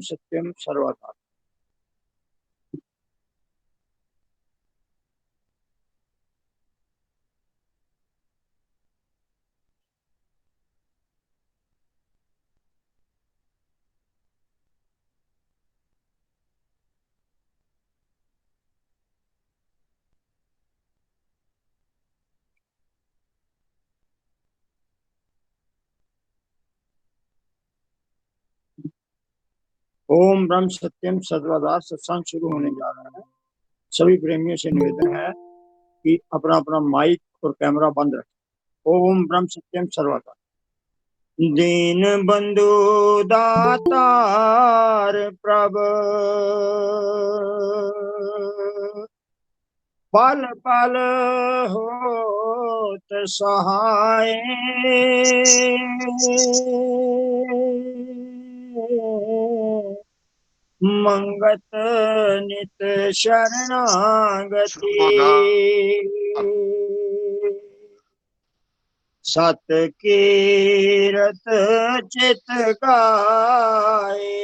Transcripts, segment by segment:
सत्यम सर्वदा। ओम ब्रह्म सत्यम सर्वदा। सत्संग शुरू होने जा रहा है। सभी प्रेमियों से निवेदन है कि अपना अपना माइक और कैमरा बंद रखें। ओम ब्रह्म सत्यम सर्वदा। दीन बंधु दातार प्रभु, पल पल होत सहाय। मंगत नित शरणागति, सत कीरत चित गाए।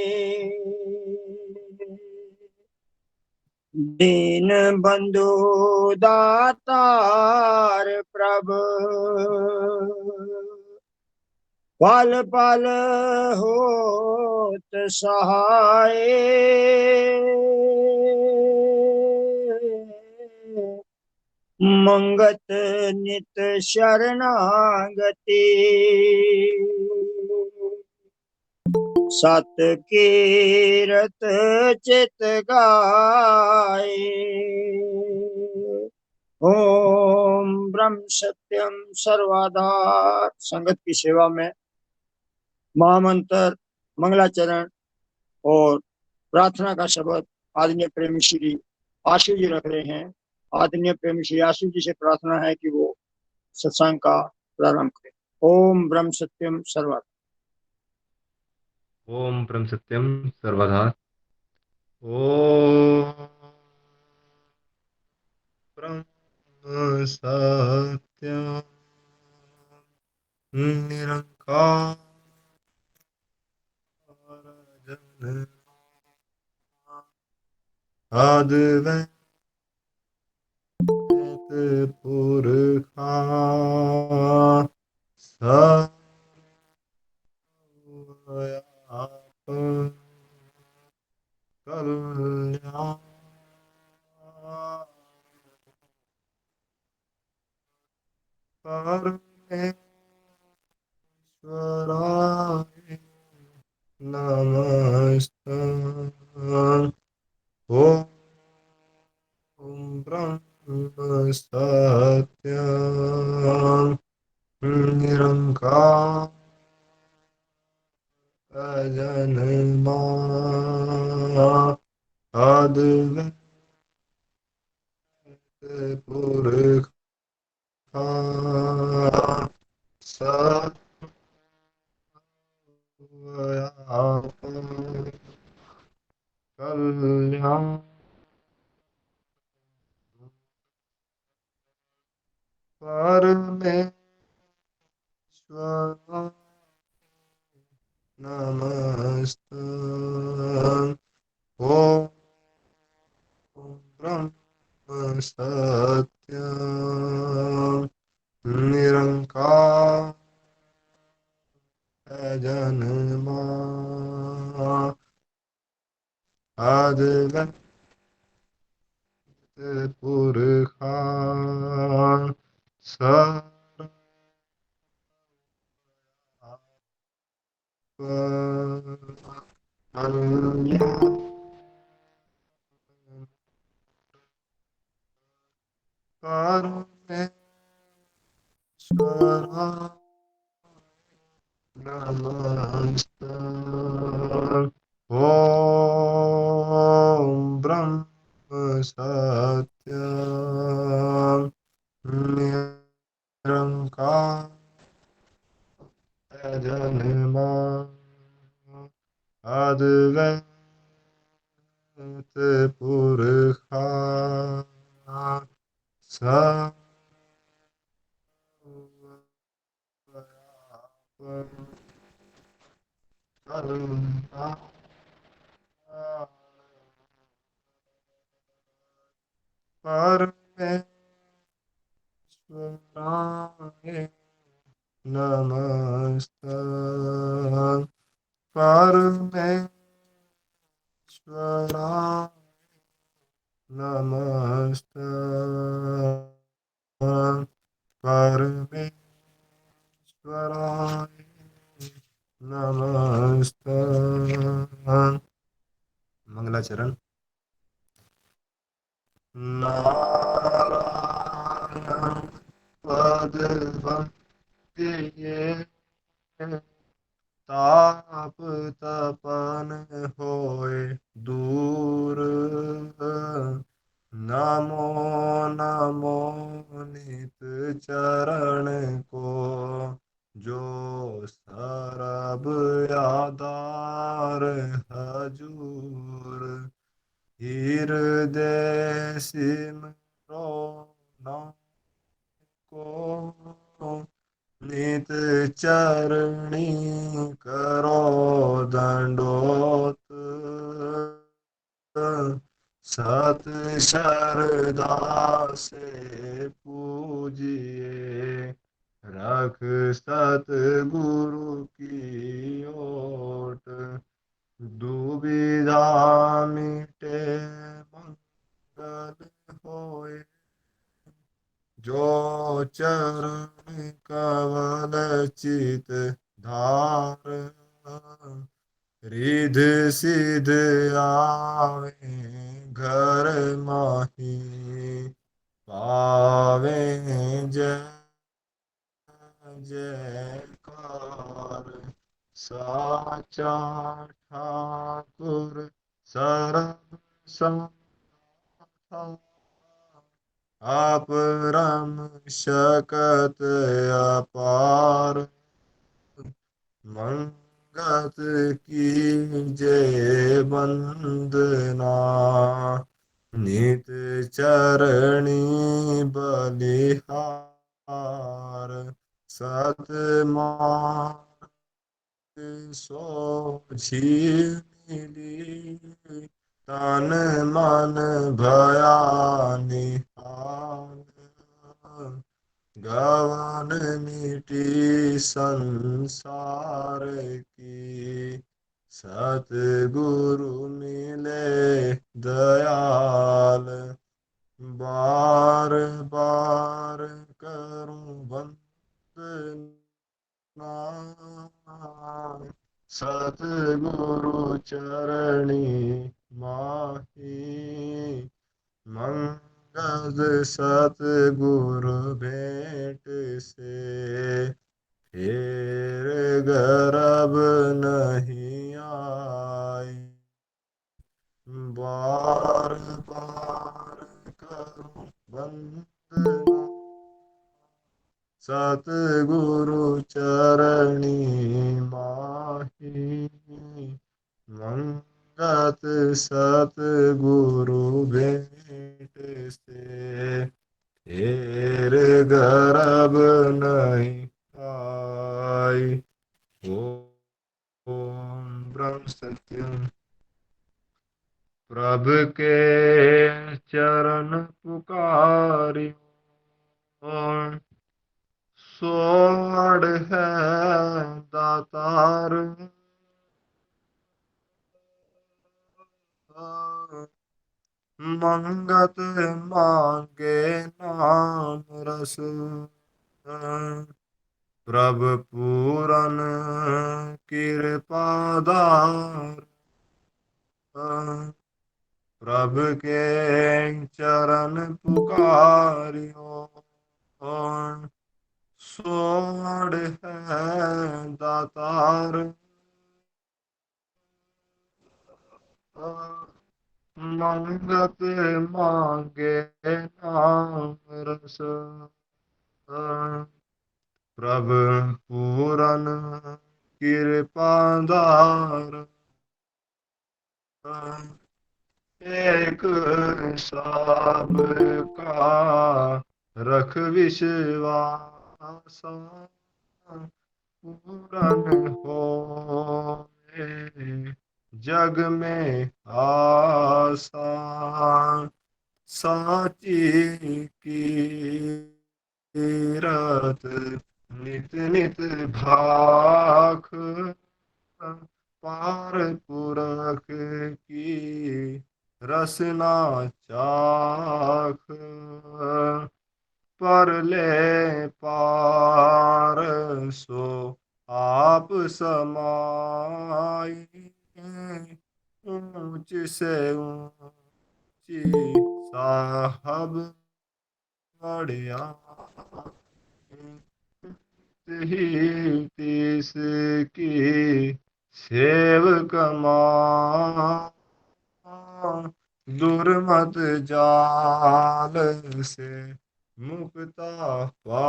दीन बंधु दातार प्रभु, पल पल होत सहाय। मंगत नित शरणागति, सत कीरत चित गाए। ओम ब्रह्म सत्यम सर्वाधार। संगत की सेवा में महामंत्र, मंगलाचरण और प्रार्थना का शब्द आदरणीय प्रेमी श्री आशु जी रख रहे हैं। आदरणीय प्रेमी श्री आशु जी से प्रार्थना है कि वो सत्संग का प्रारंभ करें। ओम ब्रह्म सत्यम सर्वदा। ओम ब्रह्म सत्यम सर्वदा। ओम ब्रह्म सत्यम निरंकार जन अद्वैत पुरखा सर्वव्यापक कल्याण परमेश्वराय नमस्ते। ओम ब्रह्म सत्यम निरंकार अजन्मा अद्वैत पुरखा सर्वव्यापक कल्याण परमेश्वर नमस्ते। ओम ब्रह्म सत्यम निरंकार अजन्मा अद्वैत पुरखा सर्वकल्याण परमेश्वराय नमस्ते। ओम ब्रह्म सत्यम निरंकार अजन्मा अद्वैत पुरखा सर्वव्यापक करुणा परमेश्वराय नमस्तु परमेश्वराय नमस्तु परमेश्वराय नमस्तु। मंगलाचरण। नारायण पद भक्तिये ताप तपन होए दूर। नमो नमो नित चरण को जो सरब आधार हजूर। हृदय सिमरो नाम को नित चरणी करो दंडोत। सत श्रद्धा से पूजिए रख सत गुरु की ओट। दुविधा मिटे मंगल होए जो चरण कवल चित धार। रिधि सिध आवे घर माही पावे जय जयकार। साचा ठाकुर सरब संभाल अपरम शकत अपार। मंगत की जय वंदना नित चरणी बलिहार। सतमार्ग सोझी मिली तन मन भया निहाल। गवन मिटी संसार की सतगुरु मिले दयाल। बार बार करूं वंदना सतगुरु चरणी माही। मंगल सतगुरु भेंट से फिर गर्भ नहीं आई। बार बार करूं वंदना सतगुरु चरणी माही। मंगत सतगुरु भेंट से फिर गर्भ नहीं आई। ओम ब्रह्म सत्यम। प्रभु के चरण पुकारियो सोड़ है दातार। मंगत मांगे नाम रस प्रभु पूरन कृपादार। प्रभु के चरण पुकारियो सोड़ है दातार। मंगत मांगे नाम रस प्रभु पूरन कृपादार। एक सब का रख विश्वास पूरन हो जग में आशा। साची कीरत नित नित भाख पार पुरख की रसना चाख पर ले पार सो आप समाई ऊंच से ऊंची साहब बढ़िया ही तीस की सेव कमा दुर्मत जाल से मुक्ता पा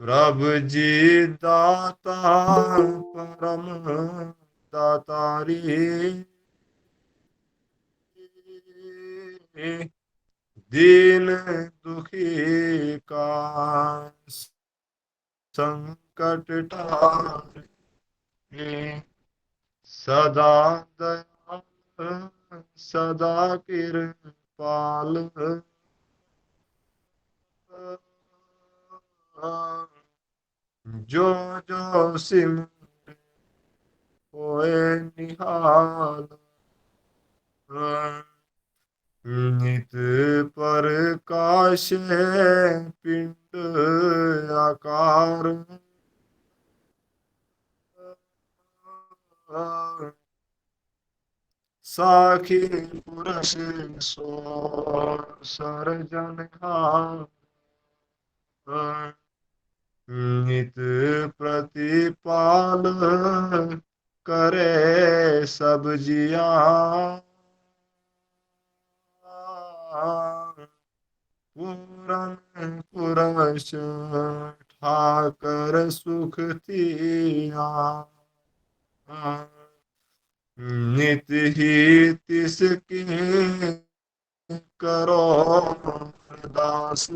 प्रभु जी दाता परम दातारी दीन दुखी का संकट टारे सदा दयाल सदा कृपाल जो जो सिमरे होए निहाल नित पर काशे पिंड आकार साखी पुरुष सो सरजनहार नित प्रतिपाल करे सब जिया पूरन पुरश ठाकर सुख थिया नित ही तिसकी करो दास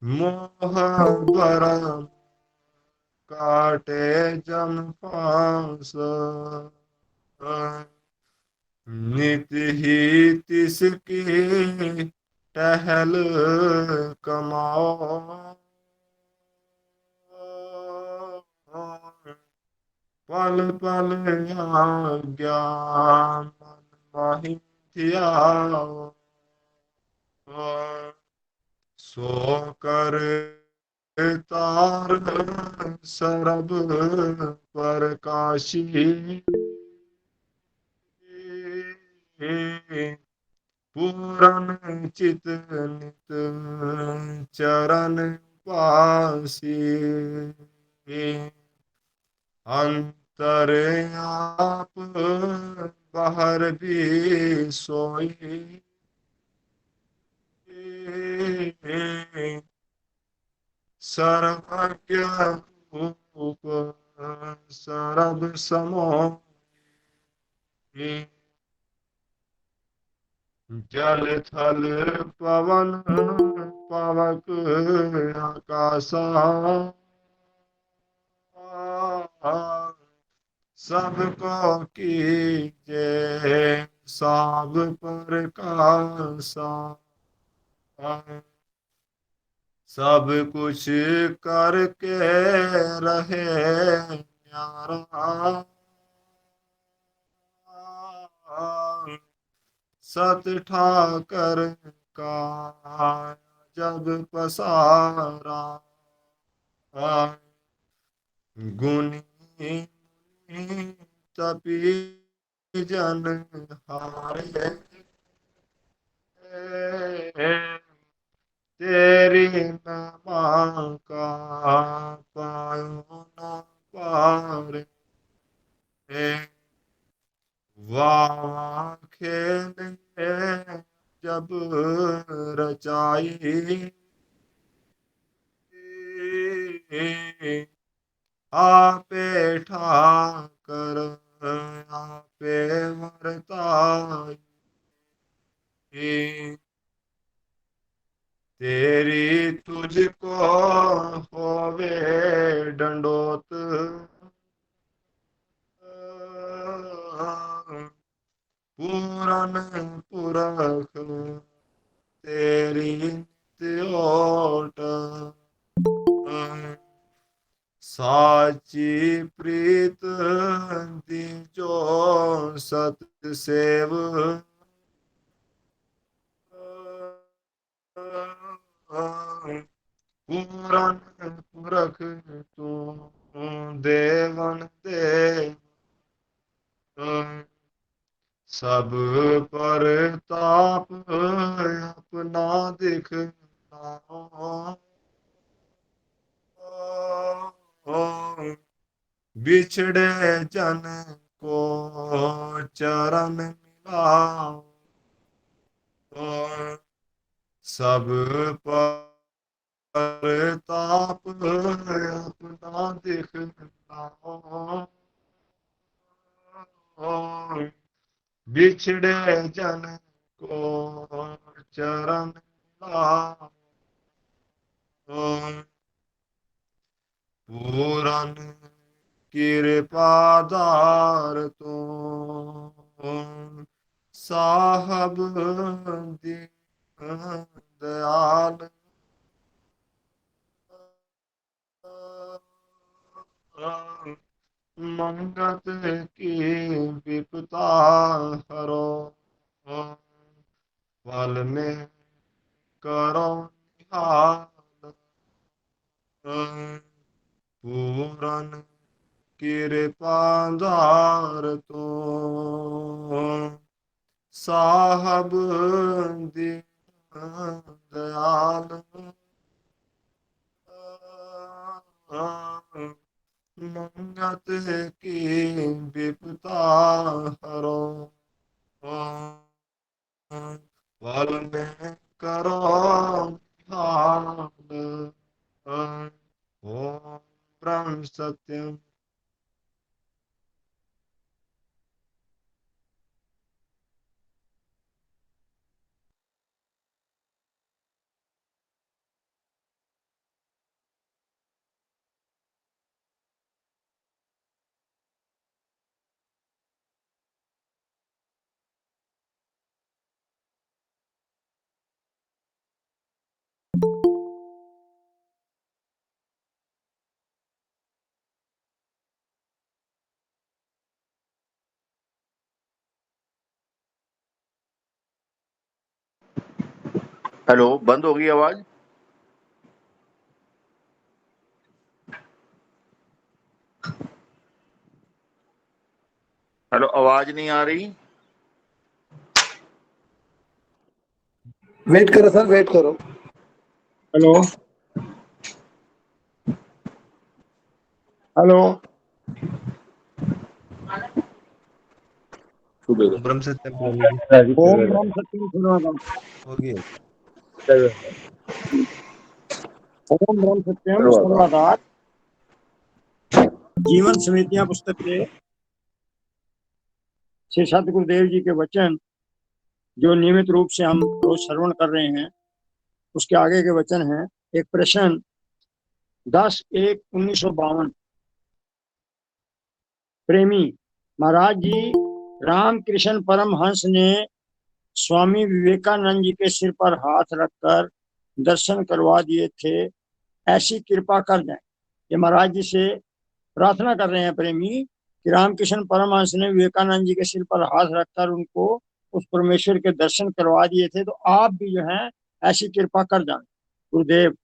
मोह भरम काटे जम पास नित ही तिसकी टहल कमाओ पल पल आज्ञा मन माही थियाओ सो कर तार सरब प्रकाशी पूरन चित नित चरण पासी अंतर आप बाहर भी सोई सर्वज्ञ रूप सरब समोई जल थल पवन पावक आकाशा सबको कीजे साब पर कासा सब कुछ करके रहे न्यारा सत ठाकर का जब पसारा गुनी तपी जन हारे तेरी महिमा का पायो न पारे वाह खेल जब रचाई आपे ठाकर आपे वरताई तेरी तुझको होवे डंडोत पूरन पुरख तेरी नित्य ओट। साची प्रीत दीजो सत सेव। पूरन पुरख तू देवन देव। सब पर ताप अपना दिखलाओ। बिछड़े जन को चरण मिलाओ। सब पर ताप अपना दिखलाओ। बिछड़े जन को चरण मिलाओ। पूरन कृपादार तू साहब दीन दयाल। मंगत की विपदा हरो। पल में करो निहाल। पूरन कृपादार तू साहब दीन दयाल। मंगत की विपदा हरो। पल में करो निहाल। ओम ब्रह्म सत्यम। हेलो, बंद हो गई आवाज। हेलो, आवाज नहीं आ रही। वेट करो सर, वेट करो। Hello hello. ओम ब्रह्म सत्यम प्रभु जी। ओम ब्रह्म सत्यम सुनाता। हो गया। ओम ब्रह्म सत्यम सर्वदा जीवन समितियां पुस्तक के श्री सतगुरुदेव जी के वचन जो नियमित रूप से हम रोज श्रवण कर रहे हैं, उसके आगे के वचन हैं। एक प्रश्न 10/1/1952। प्रेमी महाराज जी, रामकृष्ण परमहंस ने स्वामी विवेकानंद जी के सिर पर हाथ रखकर दर्शन करवा दिए थे, ऐसी कृपा कर दें। ये महाराज जी से प्रार्थना कर रहे हैं प्रेमी कि रामकृष्ण परमहंस ने विवेकानंद जी के सिर पर हाथ रखकर उनको उस परमेश्वर के दर्शन करवा दिए थे, तो आप भी जो है ऐसी कृपा कर जाए। गुरुदेव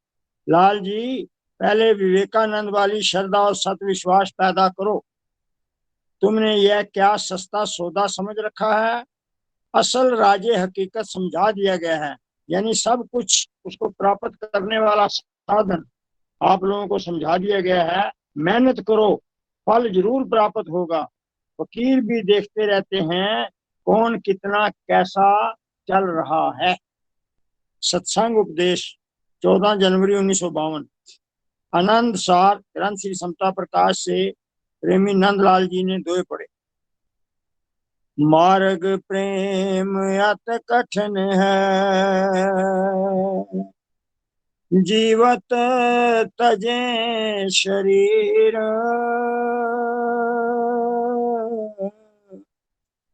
लाल जी, पहले विवेकानंद वाली श्रद्धा और सत विश्वास पैदा करो। तुमने यह क्या सस्ता सौदा समझ रखा है? असल राजे हकीकत समझा दिया गया है, यानी सब कुछ उसको प्राप्त करने वाला साधन आप लोगों को समझा दिया गया है। मेहनत करो, फल जरूर प्राप्त होगा। फकीर भी देखते रहते हैं कौन कितना कैसा चल रहा है। सत्संग उपदेश 14 जनवरी 1952। आनंद सार ग्रंथ श्री समता प्रकाश से प्रेमी नंदलाल जी ने दोए पढ़े। मार्ग प्रेम अत कठिन है, जीवत तजे शरीर।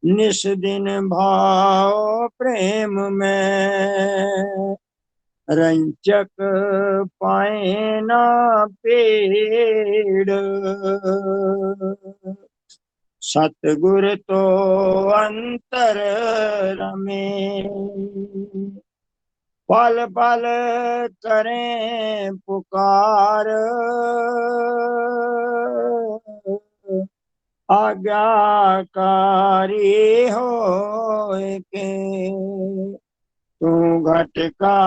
निस दिन भाव प्रेम में, रंचक पाए ना पेड़। सतगुर तो अंतर रमे, पल पल करें पुकार। आज्ञाकारी हो के, तू घट का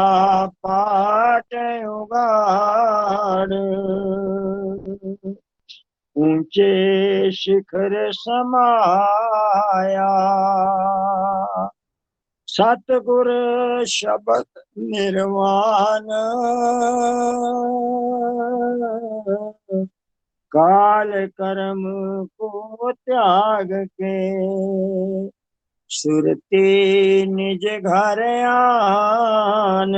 पाट उगाड़। ऊंचे शिखर समाया, सतगुर शब्द निर्वाण। काल कर्म को त्याग के, सुरती निज घर आन।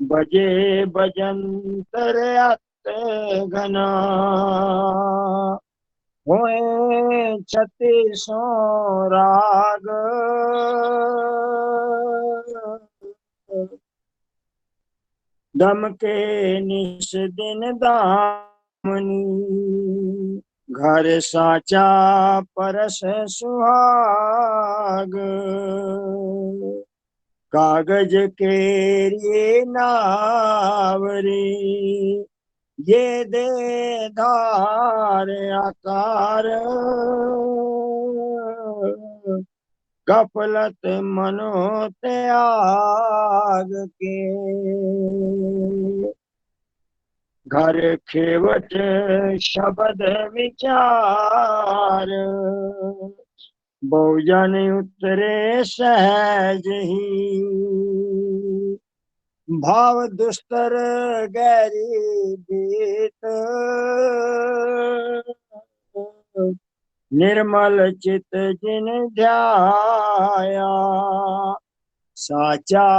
बजे बजंतर अत घना, होए छत्तीसों राग। दम के निस दिन दामनी, घर साचा परस सुहाग। कागज केरी नावरी, ये दे धार आकार। गफलत मनो त्याग के, घर खेवट शब्द विचार। बहुजन उतरे सहज ही, भाव दुस्तर गहरी बीत। निर्मल चित जिन ध्याया, साचा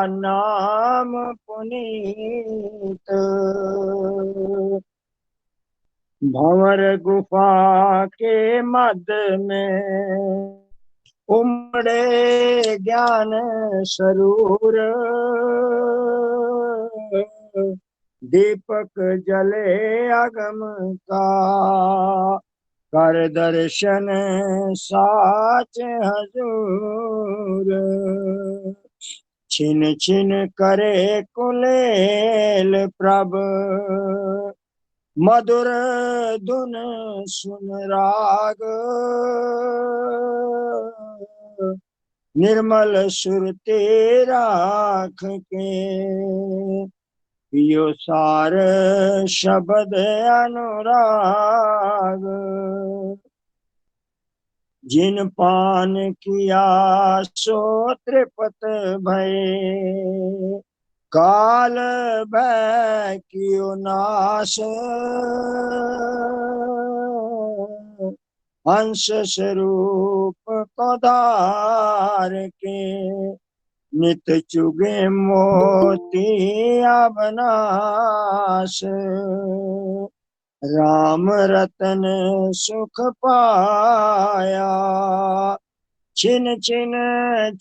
नाम पुनीत। भंवर गुफा के मध्य में, उमड़े ज्ञान सरूर। दीपक जले अगम का, कर दर्शन साच हजूर। छिन छिन करे कुलेल प्रभ, मधुर धुन सुन राग। निर्मल सुरते राख के, पियो सार शब्द अनुराग। जिन पान किया सो त्रिपत भये, काल भय कियो नाश। हंस स्वरूप को धार के, नित चुगे मोती अवनाश। राम रतन सुख पाया, छिन छिन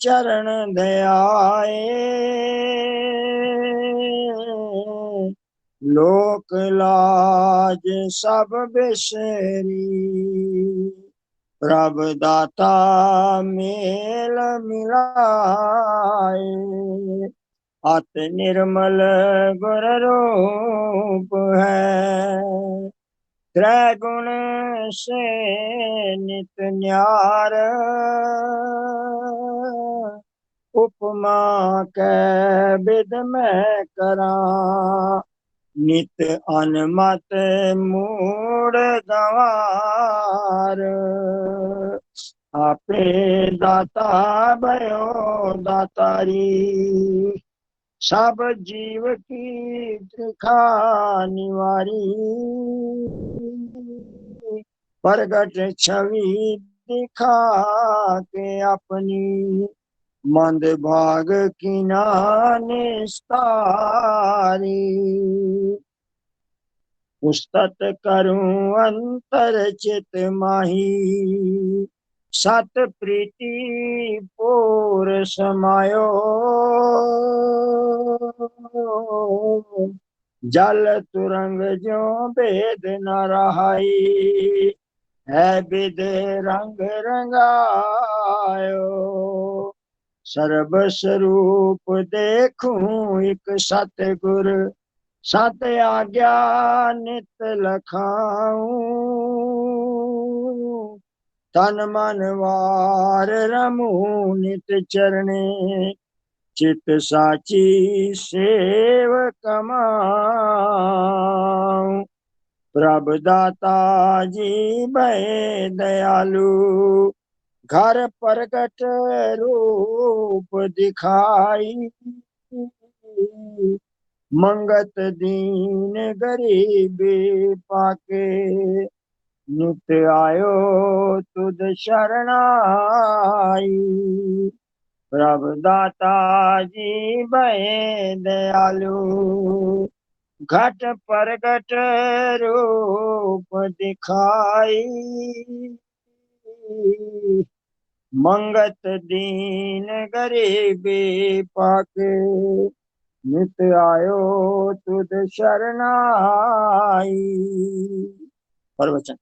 चरण दयाए। लोक लाज सब बिसरी, प्रभ दाता मेल मिलाए। अत निर्मल गुर रूप है, त्रैगुण से नित न्यार। उपमा कै विद में करा, नित अनमत मूड गंवार। आपे दाता भयो दातारी, सब जीव की त्रिखा निवारी। प्रगट छवि दिखा के अपनी, मंद भाग कीना निस्तारी। पुस्तक करूं अंतर चित माही, सत प्रीति पोर समायो, जल तुरंग जो भेद न रहाई, है विद रंग रंगायो, सर्व स्वरूप देखूं एक सतगुर, सत आज्ञा नित लखाऊं, तन मन वार रमूं नित चरणे, चित साची सेव कमाऊं, प्रभु दाता जी भय दयालु, घर प्रगट रूप दिखाई, मंगत दीन गरीब पाके, नित आयो तुद शरणाई, प्रभु दाता जी भय दयालु, घट प्रगट रूप दिखाई, मंगत दीन गरीब पाके, नित आयो तुद शरणाई। प्रवचन।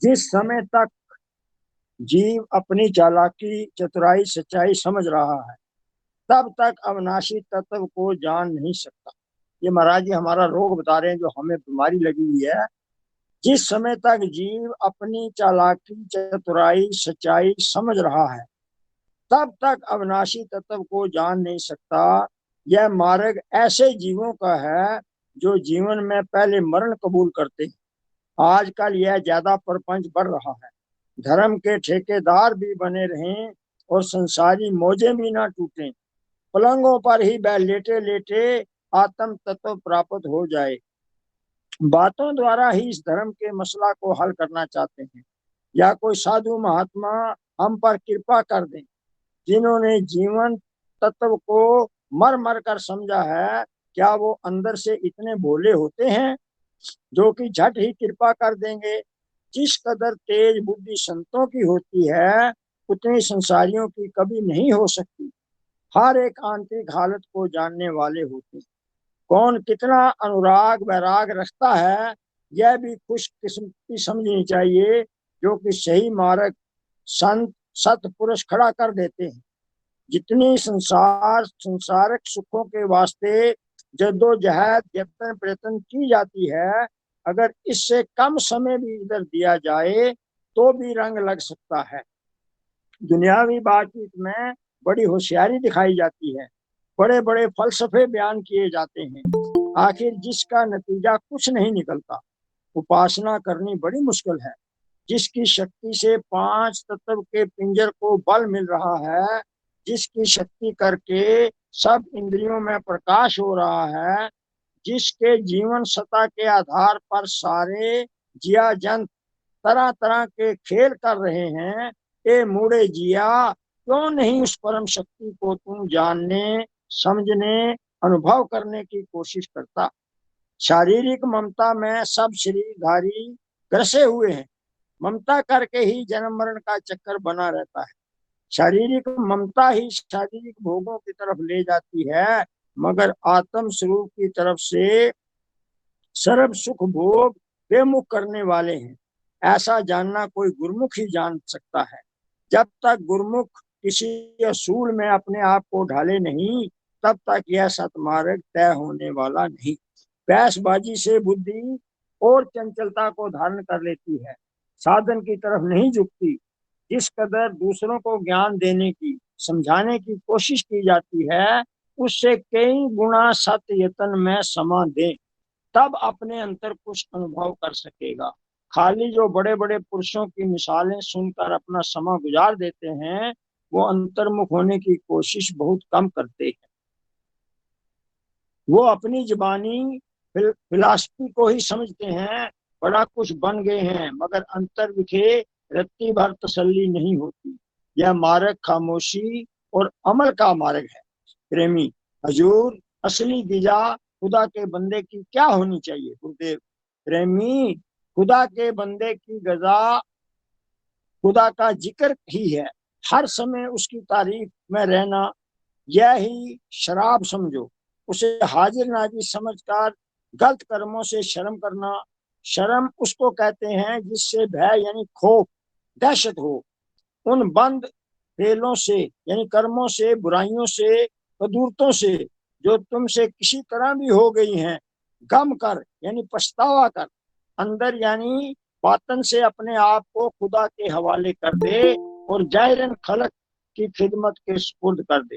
जिस समय तक जीव अपनी चालाकी चतुराई सच्चाई समझ रहा है, तब तक अविनाशी तत्व को जान नहीं सकता। ये महाराज जी हमारा रोग बता रहे हैं, जो हमें बीमारी लगी हुई है। जिस समय तक जीव अपनी चालाकी चतुराई सच्चाई समझ रहा है, तब तक अविनाशी तत्व को जान नहीं सकता। यह मार्ग ऐसे जीवों का है जो जीवन में पहले मरण कबूल करते हैं। आजकल यह ज्यादा प्रपंच बढ़ रहा है, धर्म के ठेकेदार भी बने रहें और संसारी मौजें भी ना टूटें, पलंगों पर ही लेटे लेटे आत्म तत्व प्राप्त हो जाए। बातों द्वारा ही इस धर्म के मसला को हल करना चाहते हैं, या कोई साधु महात्मा हम पर कृपा कर दें, जिन्होंने जीवन तत्व को मर मर कर समझा है। क्या वो अंदर से इतने भोले होते हैं जो कि झट ही कृपा कर देंगे? जिस कदर तेज बुद्धि संतों की होती है, उतनी संसारियों की कभी नहीं हो सकती। हर एक आंतरिक हालत को जानने वाले होते हैं। कौन कितना अनुराग वैराग रखता है, यह भी खुशकिस्मती समझनी चाहिए, जो कि सही मार्ग संत सतपुरुष खड़ा कर देते हैं। जितनी संसारिक सुखों के वास्ते जद्दोजहद यत्न प्रयत्न की जाती है, अगर इससे कम समय भी इधर दिया जाए तो भी रंग लग सकता है। दुनियावी बातचीत में बड़ी होशियारी दिखाई जाती है, बड़े बड़े फलसफे बयान किए जाते हैं, आखिर जिसका नतीजा कुछ नहीं निकलता। उपासना करनी बड़ी मुश्किल है। जिसकी शक्ति से 5 तत्व के पिंजर को बल मिल रहा है, जिसकी शक्ति करके सब इंद्रियों में प्रकाश हो रहा है, जिसके जीवन सत्ता के आधार पर सारे जिया जंत तरह तरह के खेल कर रहे हैं, ए मूढ़े जिया, क्यों नहीं उस परम शक्ति को तुम जानने समझने अनुभव करने की कोशिश करता? शारीरिक ममता में सब शरीरधारी ग्रसे हुए हैं। ममता करके ही जन्म मरण का चक्कर बना रहता है। शारीरिक ममता ही शारीरिक भोगों की तरफ ले जाती है, मगर आत्म स्वरूप की तरफ से सर्व सुख भोग बेमुख करने वाले हैं। ऐसा जानना कोई गुरुमुख ही जान सकता है। जब तक गुरुमुख किसी असूल में अपने आप को ढाले नहीं, तब तक यह सतमार्ग तय होने वाला नहीं। बहसबाजी से बुद्धि और चंचलता को धारण कर लेती है, साधन की तरफ नहीं झुकती। जिस कदर दूसरों को ज्ञान देने की समझाने की कोशिश की जाती है, उससे कई गुना सत्य यत्न में समा दे, तब अपने अंतर कुछ अनुभव कर सकेगा। खाली जो बड़े बड़े पुरुषों की मिसालें सुनकर अपना समय गुजार देते हैं, वो अंतर्मुख होने की कोशिश बहुत कम करते हैं। वो अपनी जुबानी फिलॉसफी को ही समझते हैं, बड़ा कुछ बन गए हैं, मगर अंतर विखे रत्ती भर तसल्ली नहीं होती। यह मार्ग खामोशी और अमल का मार्ग है। प्रेमी हजूर, असली गिजा खुदा के बंदे की क्या होनी चाहिए? गुरुदेव प्रेमी, खुदा के बंदे की गजा खुदा का जिक्र ही है, हर समय उसकी तारीफ में रहना, यह ही शराब समझो। उसे हाजिर नाजिर समझकर गलत कर्मों से शर्म करना। शर्म उसको कहते हैं जिससे भय यानी खौफ, दहशत हो। उन बंद फेलों से यानी कर्मों से, बुराइयों से, कदूरतों से जो तुमसे किसी तरह भी हो गई हैं, गम कर यानी पछतावा कर, अंदर यानी बातन से अपने आप को खुदा के हवाले कर दे और जाहिरन खलक की खिदमत के सुपुर्द कर दे।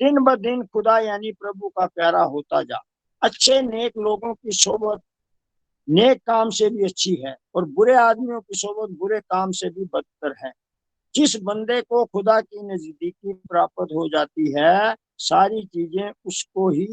दिन ब दिन खुदा यानी प्रभु का प्यारा होता जा। अच्छे नेक लोगों की सोबत नेक काम से भी अच्छी है और बुरे आदमियों की सोबत बुरे काम से भी बदतर है। जिस बंदे को खुदा की नजदीकी प्राप्त हो जाती है, सारी चीजें उसको ही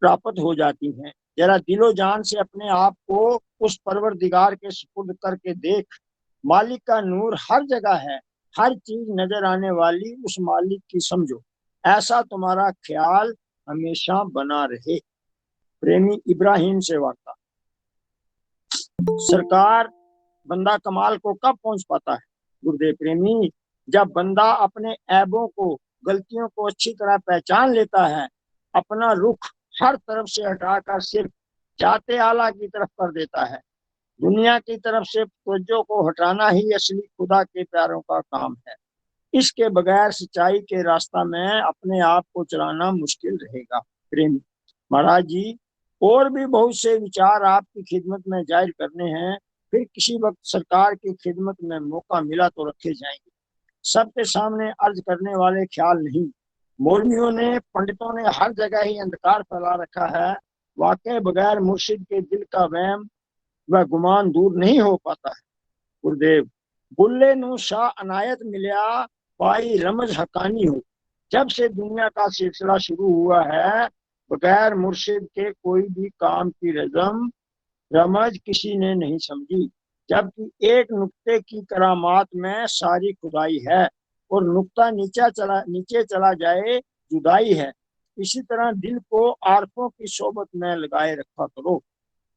प्राप्त हो जाती हैं। जरा दिलो जान से अपने आप को उस परवरदिगार के सुपुर्द करके देख। मालिक का नूर हर जगह है, हर चीज नजर आने वाली उस मालिक की समझो। ऐसा तुम्हारा ख्याल हमेशा बना रहे। प्रेमी इब्राहिम से वार्ता। सरकार, बंदा कमाल को कब पहुंच पाता है? गुरुदेव प्रेमी, जब बंदा अपने ऐबों को, गलतियों को अच्छी तरह पहचान लेता है, अपना रुख हर तरफ से हटाकर सिर्फ जाते आला की तरफ कर देता है। दुनिया की तरफ से तवज्जो को हटाना ही असली खुदा के प्यारों का काम है। इसके बगैर सच्चाई के रास्ता में अपने आप को चलाना मुश्किल रहेगा। प्रेमी महाराज जी, और भी बहुत से विचार आपकी खिदमत में जाहिर करने हैं, फिर किसी वक्त सरकार की खिदमत में मौका मिला तो रखे जाएंगे। सबके सामने अर्ज करने वाले ख्याल नहीं। मौलवियों ने, पंडितों ने हर जगह ही अंधकार फैला रखा है। वाकई बगैर मुर्शिद के दिल का वहम व गुमान दूर नहीं हो पाता है। गुरुदेव, बुल्ले नू शाह अनायत मिलिया, पाई रमज हकानी हो। जब से दुनिया का सिलसिला शुरू हुआ है, बगैर मुर्शिद के कोई भी काम की रमज किसी ने नहीं समझी। जबकि एक नुक्ते की करामात में सारी खुदाई है और नुक्ता नीचे चला जाए जुदाई है। इसी तरह दिल को आरफों की सोबत में लगाए रखा करो।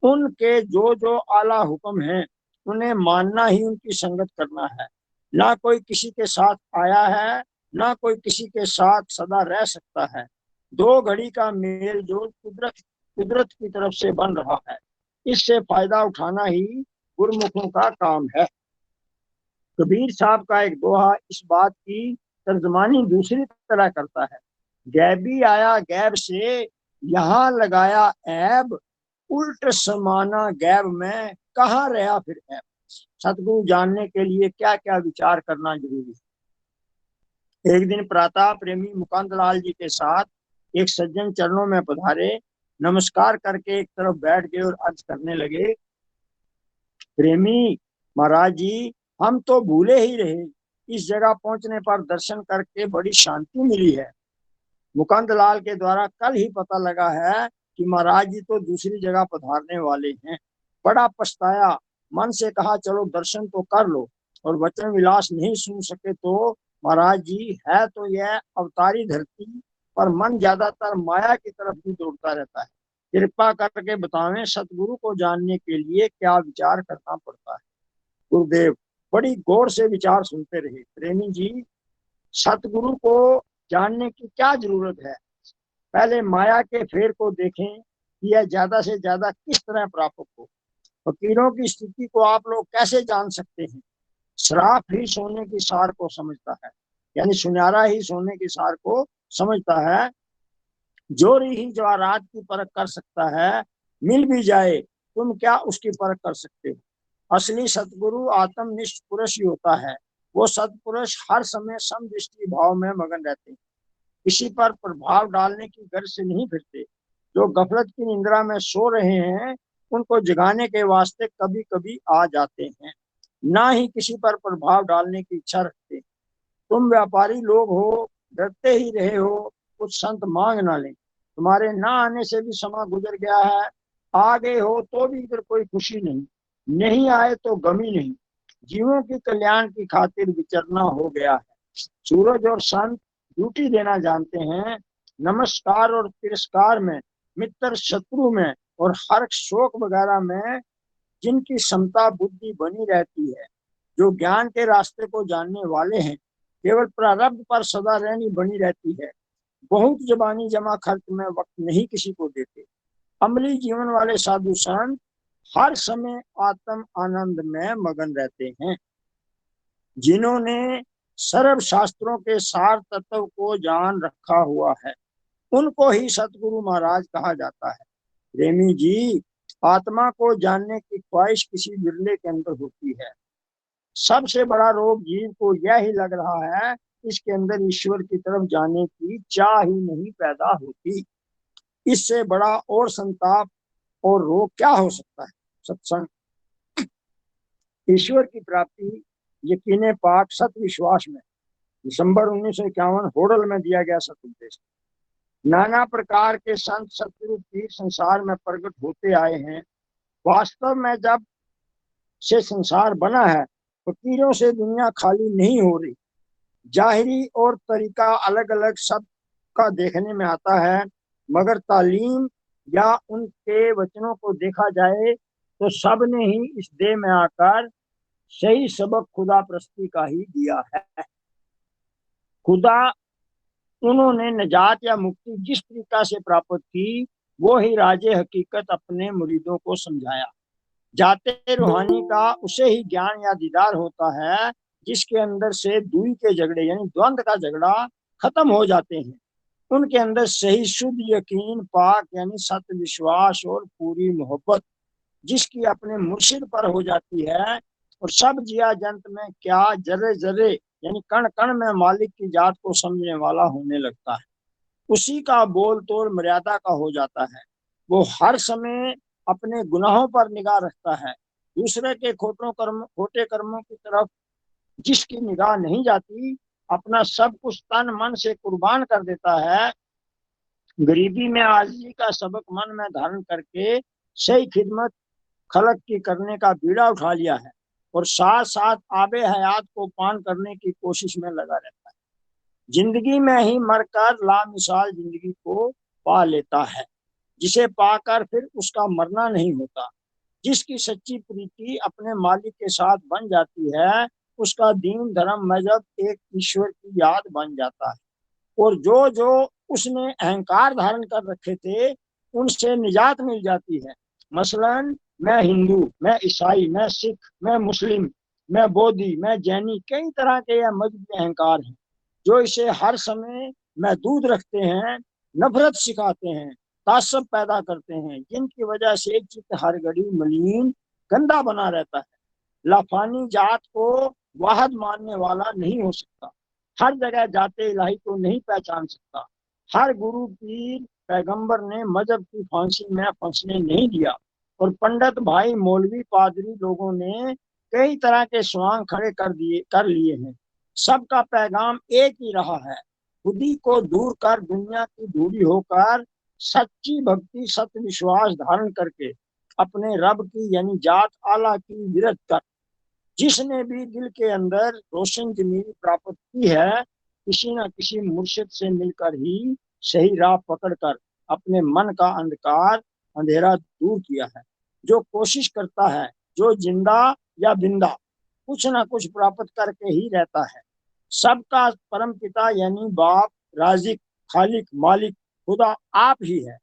उनके जो जो आला हुक्म हैं, उन्हें मानना ही उनकी संगत करना है। ना कोई किसी के साथ आया है, ना कोई किसी के साथ सदा रह सकता है। दो घड़ी का मेल जो कुदरत की तरफ से बन रहा है, इससे फायदा उठाना ही गुरमुखों का काम है। कबीर साहब का एक दोहा इस बात की तर्जमानी दूसरी तरह करता है। गैबी आया गैब से, यहाँ लगाया ऐब, उल्ट समाना गैब में, कहाँ रहा फिर ऐब। सतगुरु जानने के लिए क्या क्या विचार करना जरूरी है। एक दिन प्रातः प्रेमी मुकुंद लाल जी के साथ एक सज्जन चरणों में पधारे, नमस्कार करके एक तरफ बैठ गए और अर्ज करने लगे, प्रेमी महाराज जी, हम तो भूले ही रहे। इस जगह पहुंचने पर दर्शन करके बड़ी शांति मिली है। मुकुंद लाल के द्वारा कल ही पता लगा है कि महाराज जी तो दूसरी जगह पधारने वाले हैं। बड़ा पछताया, मन से कहा चलो दर्शन तो कर लो, और वचन विलास नहीं सुन सके तो महाराज जी, है तो यह अवतारी धरती, पर मन ज्यादातर माया की तरफ ही दौड़ता रहता है। कृपा करके बतावें, सतगुरु को जानने के लिए क्या विचार करना पड़ता है। गुरुदेव बड़ी गौर से विचार सुनते रहे। प्रेमी जी, सतगुरु को जानने की क्या जरूरत है? पहले माया के फेर को देखें कि यह ज्यादा से ज्यादा किस तरह प्राप्त हो। फकीरों की स्थिति को आप लोग कैसे जान सकते हैं? शराफ ही सोने की सार को समझता है, यानी सुनहरा ही सोने की सार को समझता है। जोरी ही जवाहरात की परख कर सकता है, मिल भी जाए तुम क्या उसकी परख कर सकते हो। असली सतगुरु आत्मनिष्ठ पुरुष ही होता है। वो सतपुरुष हर समय समदृष्टि भाव में मगन रहते हैं, किसी पर प्रभाव डालने की गर्ज से नहीं फिरते। जो गफलत की निंद्रा में सो रहे हैं, उनको जगाने के वास्ते कभी कभी आ जाते हैं, ना ही किसी पर प्रभाव डालने की इच्छा रखते। तुम व्यापारी लोग हो, डरते ही रहे हो, कुछ संत मांग ना लें। तुम्हारे ना आने से भी समा गुजर गया है, आ गए हो तो भी इधर कोई खुशी नहीं, नहीं आए तो गमी नहीं। जीवों की कल्याण की खातिर विचरना हो गया है। सूरज और संत ड्यूटी देना जानते हैं। नमस्कार और तिरस्कार में मित्र शत्रु में और हर्ष शोक वगैरह में जिनकी क्षमता बुद्धि बनी रहती है, जो ज्ञान के रास्ते को जानने वाले हैं, केवल प्रारब्ध पर सदा रहनी बनी रहती है, बहुत जबानी जमा खर्च में वक्त नहीं किसी को देते। अमली जीवन वाले साधु संत हर समय आत्म आनंद में मगन रहते हैं। जिन्होंने सर्व शास्त्रों के सार तत्व को जान रखा हुआ है, उनको ही सतगुरु महाराज कहा जाता है। प्रेमी जी, आत्मा को जानने की ख्वाहिश किसी बिरले के अंदर होती है। सबसे बड़ा रोग जीव को यह ही लग रहा है, इसके अंदर ईश्वर की तरफ जाने की चाह ही नहीं पैदा होती। इससे बड़ा और संताप और रोग क्या हो सकता है। सत्संग, ईश्वर की प्राप्ति यकीने पाक सत विश्वास में दिसंबर 1951 होडल में दिया गया सतुपदेश। नाना प्रकार के संत सतगुरु पीर संसार में प्रकट होते आए हैं। वास्तव में जब से संसार बना है, फकीरों से दुनिया खाली नहीं हो रही। जाहिरी और तरीका अलग अलग सबका देखने में आता है, मगर तालीम या उनके वचनों को देखा जाए तो सब ने ही इस देह में आकर सही सबक खुदा प्रस्ती का ही दिया है। खुदा उन्होंने नजात या मुक्ति जिस तरीका से प्राप्त की, वो ही राजे हकीकत अपने मुरीदों को समझाया। जाते रूहानी का उसे ही ज्ञान या दीदार होता है, जिसके अंदर से दुई के झगड़े यानी द्वंद का झगड़ा खत्म हो जाते हैं। उनके अंदर सही शुद्ध यकीन पाक यानी सत्य विश्वास और पूरी मोहब्बत जिसकी अपने मुर्शिद पर हो जाती है, और सब जिया जंत में क्या जर्रे जर्रे यानी कण कण में मालिक की जात को समझने वाला होने लगता है। उसी का बोल तोड़ मर्यादा का हो जाता है। वो हर समय अपने गुनाहों पर निगाह रखता है। दूसरे के खोटे कर्मों की तरफ जिसकी निगाह नहीं जाती, अपना सब कुछ तन मन से कुर्बान कर देता है। गरीबी में आजिज़ी का सबक मन में धारण करके सही खिदमत खलक की करने का बीड़ा उठा लिया है, और साथ साथ आबे हयात को पान करने की कोशिश में लगा रहता है। जिंदगी में ही मरकर लामिसाल जिंदगी को पा लेता है, जिसे पाकर फिर उसका मरना नहीं होता। जिसकी सच्ची प्रीति अपने मालिक के साथ बन जाती है, उसका दीन धर्म मजहब एक ईश्वर की याद बन जाता है, और जो जो उसने अहंकार धारण कर रखे थे, उनसे निजात मिल जाती है। मसलन मैं हिंदू, मैं ईसाई, मैं सिख, मैं मुस्लिम, मैं बौद्धि, मैं जैनी, कई तरह के यह मजहबी अहंकार हैं, जो इसे हर समय महदूद रखते हैं, नफरत सिखाते हैं, तासब पैदा करते हैं, जिनकी वजह से चित्त हर घड़ी मलिन गंदा बना रहता है। लाफानी जात को वाहद मानने वाला नहीं हो सकता। हर जगह जाते इलाही को नहीं पहचान सकता। हर गुरु पीर पैगंबर ने मजहब की फांसी में फंसने नहीं दिया, और पंडित भाई मौलवी पादरी लोगों ने कई तरह के स्वांग खड़े कर लिए हैं। सबका पैगाम एक ही रहा है, खुदी को दूर कर दुनिया की दूरी होकर सच्ची भक्ति सत्य विश्वास धारण करके अपने रब की यानी जात आला की विरत कर। जिसने भी दिल के अंदर रोशन जमीन प्राप्त की है, किसी न किसी मुर्शिद से मिलकर ही सही राह पकड़कर अपने मन का अंधेरा दूर किया है। जो कोशिश करता है, जो जिंदा या बिंदा कुछ ना कुछ प्राप्त करके ही रहता है। सबका परम पिता यानी बाप, राजिक, खालिक, मालिक खुदा आप ही है।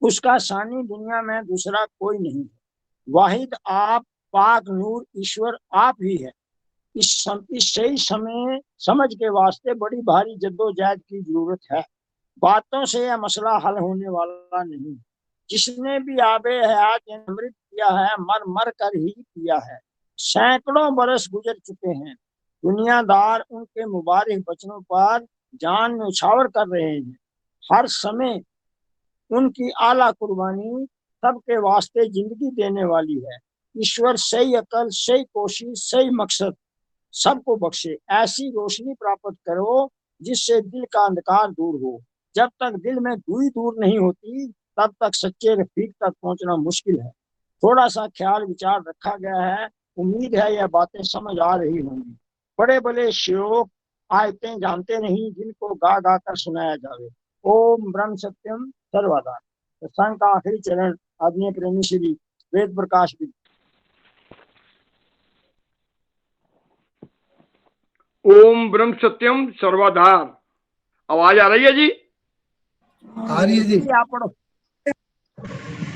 उसका सानी दुनिया में दूसरा कोई नहीं है। वाहिद आप, पाक नूर ईश्वर आप ही है। इस सही समय समझ के वास्ते बड़ी भारी जद्दोजहद की जरूरत है। बातों से यह मसला हल होने वाला नहीं। जिसने भी आबे हयात अमृत किया है, मर मर कर ही किया है। सैकड़ों बरस गुजर चुके हैं। दुनियादार उनके मुबारक वचनों पर जान न्यौछावर कर रहे हैं। हर समय उनकी आला कुर्बानी सबके वास्ते जिंदगी देने वाली है। ईश्वर सही अकल, सही कोशिश, सही मकसद सबको बख्शे। ऐसी रोशनी प्राप्त करो जिससे दिल का अंधकार दूर हो। जब तक दिल में दूरी दूर नहीं होती, तब तक सच्चे रफीक तक पहुंचना मुश्किल है। थोड़ा सा ख्याल विचार रखा गया है। उम्मीद है यह बातें समझ आ रही होंगी। बड़े बड़े श्लोक आयतें जानते नहीं, जिनको गा गा कर सुनाया जावे। ओम ब्रह्म सत्यम सर्वदा। संघ का आखिरी चरण आदरणीय प्रेमी श्री वेद प्रकाश जी। ओम ब्रह्म सत्यम सर्वाधार। आवाज आ रही है जी? आ रही है जी। आप पढ़ो।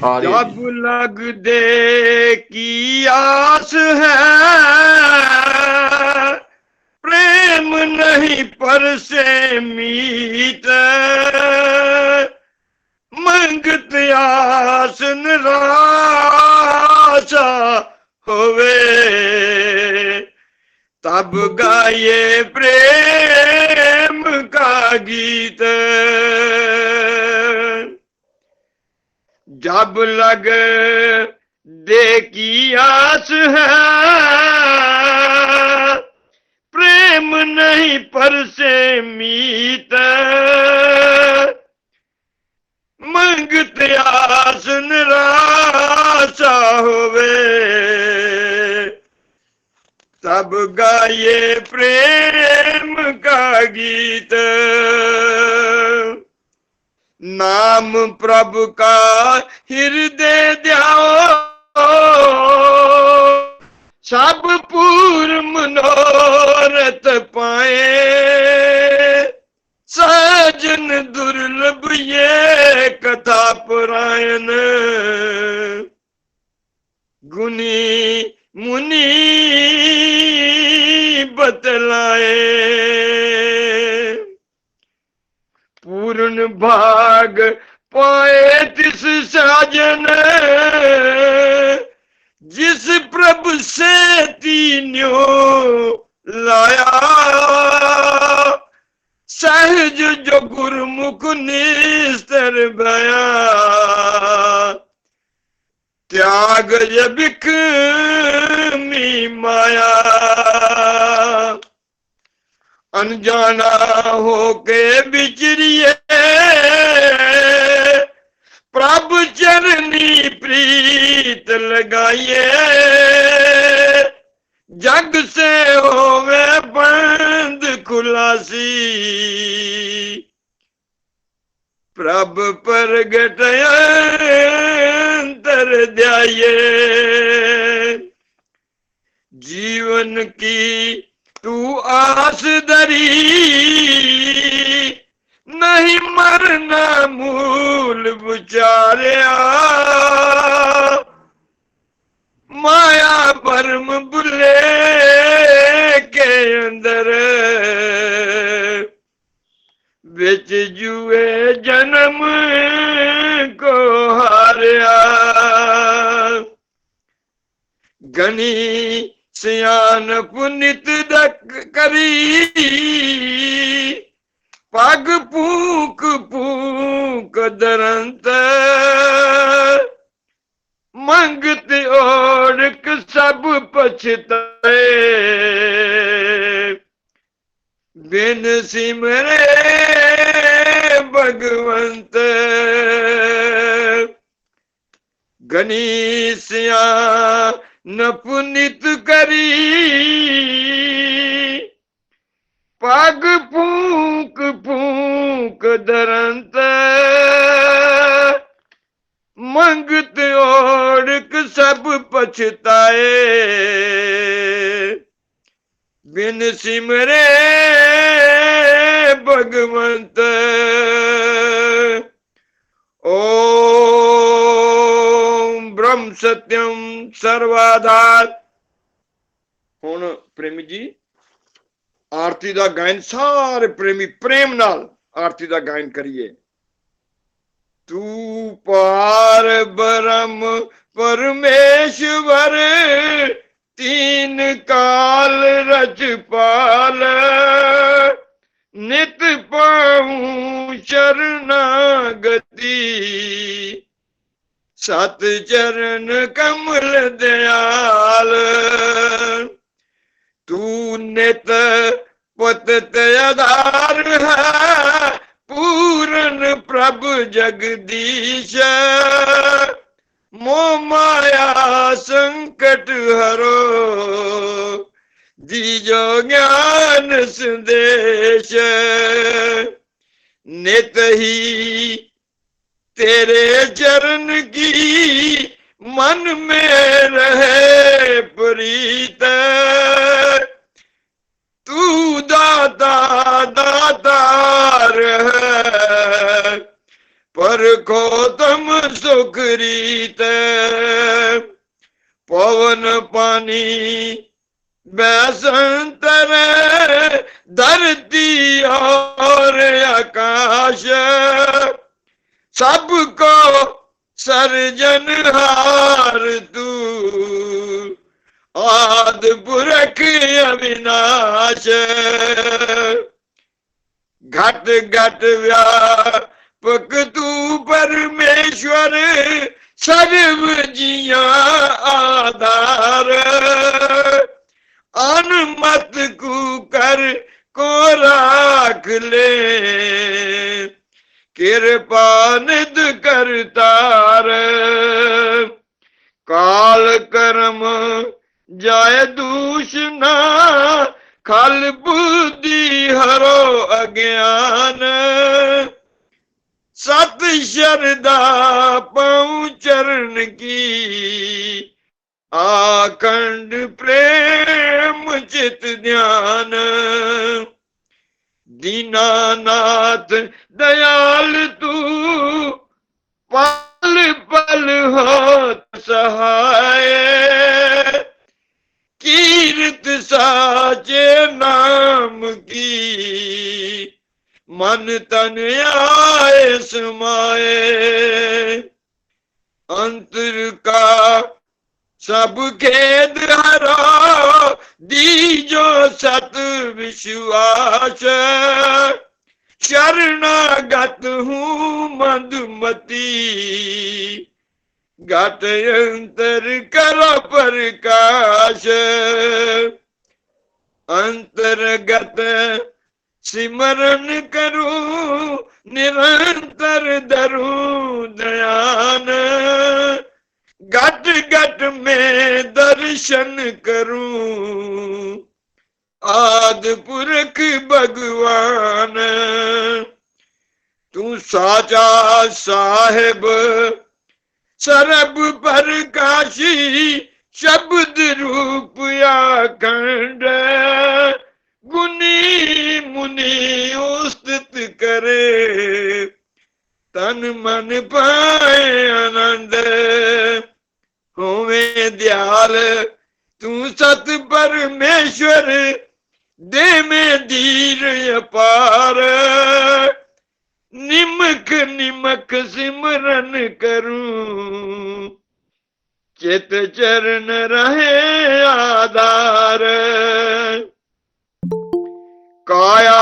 आ रही है जब जी। लग दे की आस है, प्रेम नहीं पर से मीत, मंगत आस निराशा होवे, तब गाये प्रेम का गीत। जब लग दे की आस है, प्रेम नहीं पर से मीत, मंगत आस निराशा होवे, तब गाये प्रेम का गीत। नाम प्रभु का हृदय ध्याओ, सब पूर्ण मनोरथ पाए, सहजन दुर्लभ ये कथा पुरायण, गुनी मुनि बतलाए। पूर्ण भाग पाए तिस साजन, जिस प्रभु से तीन्यो लाया, सहज जो गुरुमुख निस्तर भया, त्याग जबिक मी माया। अनजाना होके बिचरिए, प्रभु चरनी प्रीत लगाइए, जग से होवे बंद खुलासी, प्रभु प्रगट अंतर ध्याये। जीवन की तू आस धरी, नहीं मरना मूल विचार्या, माया भरम बुले के अंदर, बिच जुए जन्म को हारिया। गनी सियान पुनित करी, पग पूक पूक दरंत, मंगत ओढ़क सब पछताए, बिन सिमरे भगवंत। गनीसिया न पुनित करी, पग पूक पूक दरंत, मंगत ओढ़क सब पछताए, बिन सिमरे भगवंत। ओम ब्रह्म सत्यम सर्वाधार। हुण प्रेमी जी आरती दा गायन सारे प्रेमी प्रेम नाल आरती दा गायन करिए। तू पार ब्रह्म परमेश्वर, तीन काल रजपाल, नित पाऊं शरणागति, सत चरण कमल दयाल। तू नित पत आधार है, पूर्ण प्रभु जगदीश, मोह माया संकट हरो, दीजो ज्ञान संदेश। नित ही तेरे चरण की मन में रहे प्रीत। तू दाता दातार है पर को तुम सुखरीत। पवन पानी बैसंतर धरती और आकाश सबको सर्जनहार तू आदि पुरख अविनाश। घट घट व्यापक तू परमेश्वर सर्व जिया आधार। अनुमत को कर को राख ले कृपा निध करतार। काल कर्म जाय दूषणा खल बुद्धि हरो अज्ञान। सत श्रद्धा पाऊं चरण की आखंड प्रेम चित ध्यान। दीनानाथ दयाल तू पल पल हो सहाय। कीर्त साचे नाम की मन तन आए समाए। अंतर का सब खेद हरो दीजो सत विश्वास। शरणागत हूँ मधुमती गत अंतर करो प्रकाश। अंतर्गत सिमरन करूं निरंतर धरूं ध्यान। घट घट में दर्शन करूं आदि पुरख भगवान। तू साचा साहेब सरब प्रकाशी शब्द रूप अखंड। गुनी मुनि उस्तुत करे तन मन पाए आनंद। होवे दयाल तू सत परमेश्वर दे में धीर अपार। निमक निमक सिमरन करूं चित चरण रहे आधार। काया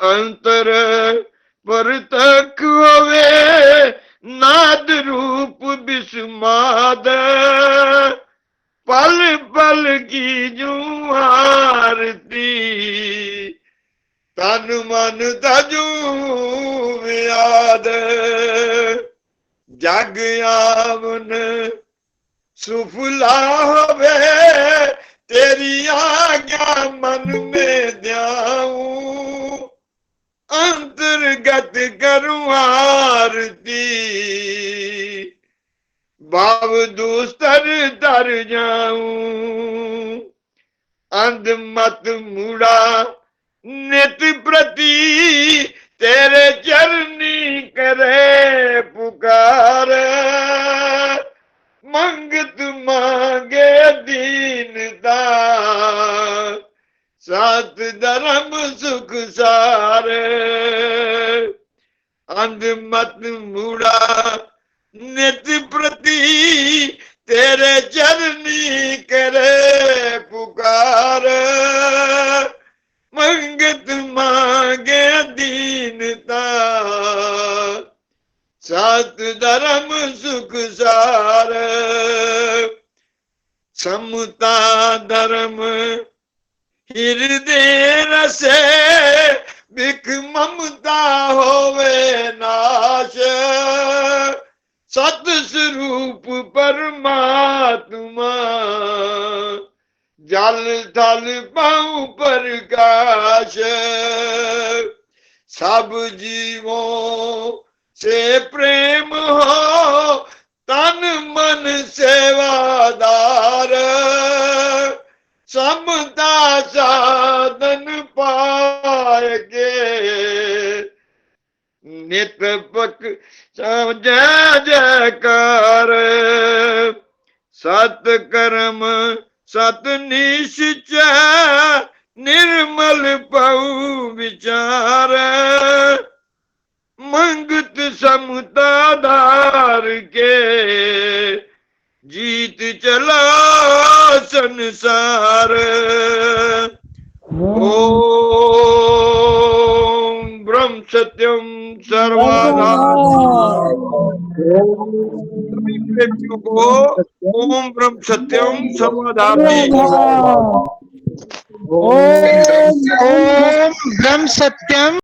अंतर परतक होवे नाद रूप विस्माद। पल पल की जू आरती तन मन तजू याद। जग आवन सुफला होवे तेरी आज्ञा मन में ध्याऊं। अंतर्गत करूं आरती भाव दूस्तर तर जाऊं। अंध मत मुड़ा नित प्रति तेरे चरनी करे पुकार। मंगत मांगे दीनता सात धर्म सुख सारे। अंध मत मुड़ा नित प्रति तेरे चरनी करे पुकार। मंगत मांगे दीनता सात धर्म सुख सार। समता धर्म हृदय रसे बिख ममता होवे नाश। सत स्वरूप परमात्मा जल थल पाऊं प्रकाश। सब जीवों से प्रेम हो तन मन सेवादार समता साधन पाएगे नित्य पक जय जयकार सत कर्म सत निश्चय निर्मल पहु विचार मंगत समता धार के जीत चला संसार ओम ब्रह्म सत्यम सर्वधाम सभी व्यक्तियों को ओम ब्रह्म सत्यम सर्वधाम ओम ब्रह्म सत्यम